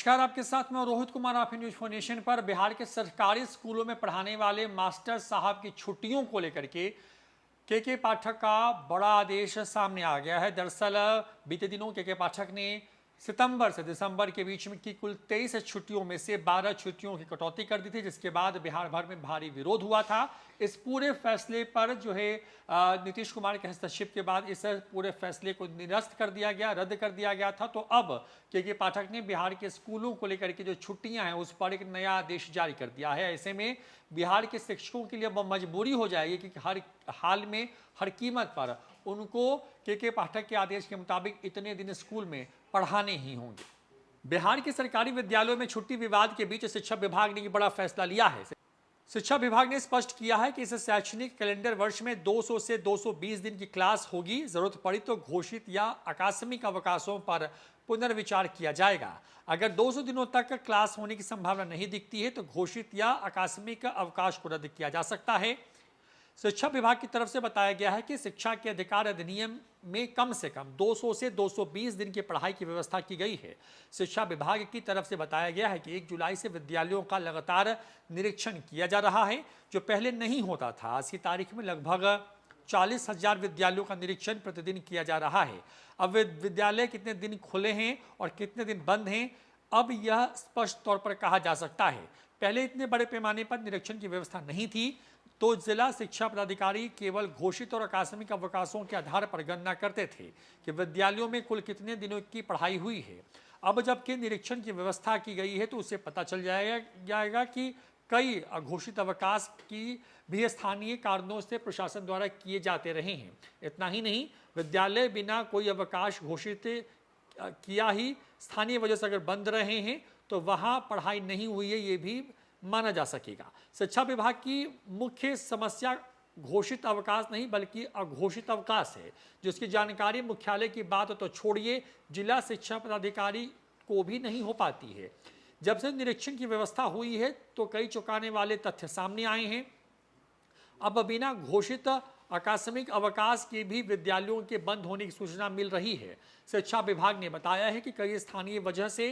नमस्कार, आपके साथ मैं रोहित कुमार। आप न्यूज फॉर नेशन पर। बिहार के सरकारी स्कूलों में पढ़ाने वाले मास्टर साहब की छुट्टियों को लेकर के पाठक का बड़ा आदेश सामने आ गया है। दरअसल बीते दिनों के पाठक ने सितंबर से दिसंबर के बीच में की कुल 23 छुट्टियों में से 12 छुट्टियों की कटौती कर दी थी, जिसके बाद बिहार भर में भारी विरोध हुआ था। इस पूरे फैसले पर जो है नीतीश कुमार के हस्तक्षेप के बाद इस पूरे फैसले को निरस्त कर दिया गया, रद्द कर दिया गया था। तो अब के पाठक ने बिहार के स्कूलों को लेकर के जो छुट्टियां हैं उस पर एक नया आदेश जारी कर दिया है। ऐसे में बिहार के शिक्षकों के लिए मजबूरी हो जाएगी कि हर हाल में हर कीमत पर उनको के पाठक के आदेश के मुताबिक इतने दिन स्कूल में पढ़ाने ही होंगे। बिहार के सरकारी विद्यालयों में छुट्टी विवाद के बीच शिक्षा विभाग ने बड़ा फैसला लिया है। शिक्षा विभाग ने स्पष्ट किया है कि इस शैक्षणिक कैलेंडर वर्ष में 200 से 220 दिन की क्लास होगी। जरूरत पड़ी तो घोषित या आकस्मिक अवकाशों पर पुनर्विचार किया जाएगा। अगर 200 दिनों तक क्लास होने की संभावना नहीं दिखती है तो घोषित या आकस्मिक अवकाश को रद्द किया जा सकता है। शिक्षा विभाग की तरफ से बताया गया है कि शिक्षा के अधिकार अधिनियम में कम से कम 200 से 220 दिन की पढ़ाई की व्यवस्था की गई है। शिक्षा विभाग की तरफ से बताया गया है कि 1 जुलाई से विद्यालयों का लगातार निरीक्षण किया जा रहा है, जो पहले नहीं होता था। आज की तारीख में लगभग 40,000 विद्यालयों का निरीक्षण प्रतिदिन किया जा रहा है। अब विद्यालय कितने दिन खुले हैं और कितने दिन बंद हैं, अब यह स्पष्ट तौर पर कहा जा सकता है। पहले इतने बड़े पैमाने पर निरीक्षण की व्यवस्था नहीं थी, तो जिला शिक्षा पदाधिकारी केवल घोषित और आकस्मिक अवकाशों के आधार पर गणना करते थे कि विद्यालयों में कुल कितने दिनों की पढ़ाई हुई है। अब जबकि निरीक्षण की व्यवस्था की गई है तो उससे पता चल जाएगा कि कई अघोषित अवकाश की भी स्थानीय कारणों से प्रशासन द्वारा किए जाते रहे हैं। इतना ही नहीं, विद्यालय बिना कोई अवकाश घोषित किया ही स्थानीय वजह से अगर बंद रहे हैं तो वहाँ पढ़ाई नहीं हुई है, ये भी माना जा सकेगा। शिक्षा विभाग की मुख्य समस्या घोषित अवकाश नहीं बल्कि अघोषित अवकाश है, जिसकी जानकारी मुख्यालय की बात तो छोड़िए जिला शिक्षा पदाधिकारी को भी नहीं हो पाती है। जब से निरीक्षण की व्यवस्था हुई है तो कई चौंकाने वाले तथ्य सामने आए हैं। अब बिना घोषित आकस्मिक अवकाश के भी विद्यालयों के बंद होने की सूचना मिल रही है। शिक्षा विभाग ने बताया है कि कई स्थानीय वजह से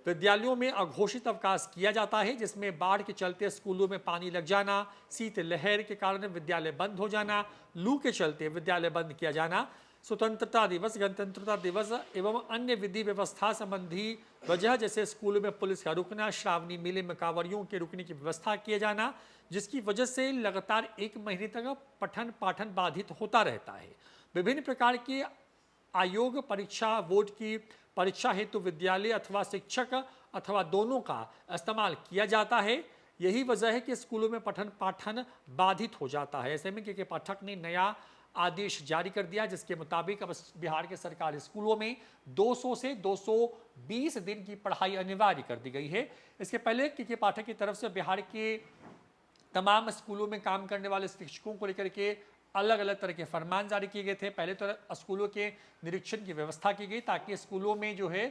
विद्यालयों में अघोषित अवकाश किया जाता है, जिसमें बाढ़ के चलते स्कूलों में पानी लग जाना, शीतलहर के कारण विद्यालय बंद हो जाना, लू के चलते विद्यालय बंद किया जाना, स्वतंत्रता दिवस, गणतंत्रता दिवस एवं अन्य विधि व्यवस्था संबंधी वजह जैसे स्कूलों में पुलिस का रुकना, श्रावणी मेले में कांवरियों के रुकने की व्यवस्था किया जाना, जिसकी वजह से लगातार 1 महीने तक पठन पाठन बाधित होता रहता है। विभिन्न प्रकार के आयोग परीक्षा, बोर्ड की परीक्षा हेतु विद्यालय अथवा शिक्षक अथवा दोनों का इस्तेमाल किया जाता है। यही वजह है कि स्कूलों में पठन पाठन बाधित हो जाता है। ऐसे में के पाठक ने नया आदेश जारी कर दिया, जिसके मुताबिक अब बिहार के सरकारी स्कूलों में 200 से 220 दिन की पढ़ाई अनिवार्य कर दी गई है। इसके पहले के पाठक की तरफ से बिहार के तमाम स्कूलों में काम करने वाले शिक्षकों को लेकर के अलग अलग तरह के फरमान जारी किए गए थे। पहले तो स्कूलों के निरीक्षण की व्यवस्था की गई ताकि स्कूलों में जो है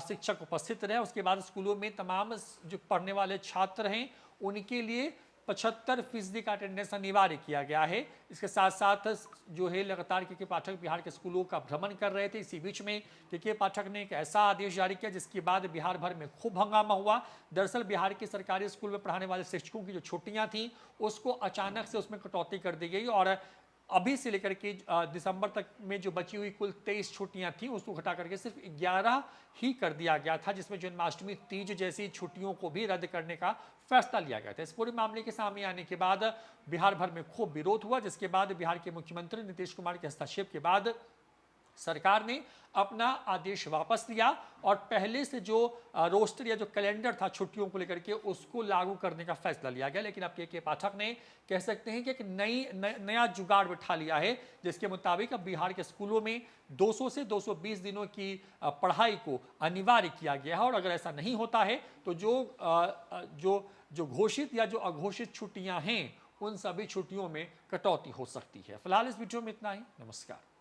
शिक्षक उपस्थित रहे। उसके बाद स्कूलों में तमाम जो पढ़ने वाले छात्र हैं उनके लिए 75% का अटेंडेंस अनिवार्य किया गया है। इसके साथ साथ जो है लगातार के पाठक बिहार के स्कूलों का भ्रमण कर रहे थे। इसी बीच में के पाठक ने एक ऐसा आदेश जारी किया जिसके बाद बिहार भर में खूब हंगामा हुआ। दरअसल बिहार के सरकारी स्कूल में पढ़ाने वाले शिक्षकों की जो छुट्टियां थी उसको अचानक से उसमें कटौती कर दी गई और अभी से लेकर के दिसंबर तक में जो बची हुई कुल 23 छुट्टियां थी उसको घटा करके सिर्फ 11 ही कर दिया गया था, जिसमें जन्माष्टमी, तीज जैसी छुट्टियों को भी रद्द करने का फैसला लिया गया था। इस पूरे मामले के सामने आने के बाद बिहार भर में खूब विरोध हुआ, जिसके बाद बिहार के मुख्यमंत्री नीतीश कुमार के हस्तक्षेप के बाद सरकार ने अपना आदेश वापस लिया और पहले से जो रोस्टर या जो कैलेंडर था छुट्टियों को लेकर के उसको लागू करने का फैसला लिया गया। लेकिन अब के पाठक ने कह सकते हैं कि एक नया जुगाड़ बिठा लिया है, जिसके मुताबिक अब बिहार के स्कूलों में 200 से 220 दिनों की पढ़ाई को अनिवार्य किया गया है। और अगर ऐसा नहीं होता है तो जो घोषित या जो अघोषित छुट्टियां हैं उन सभी छुट्टियों में कटौती हो सकती है। फिलहाल इस वीडियो में इतना ही। नमस्कार।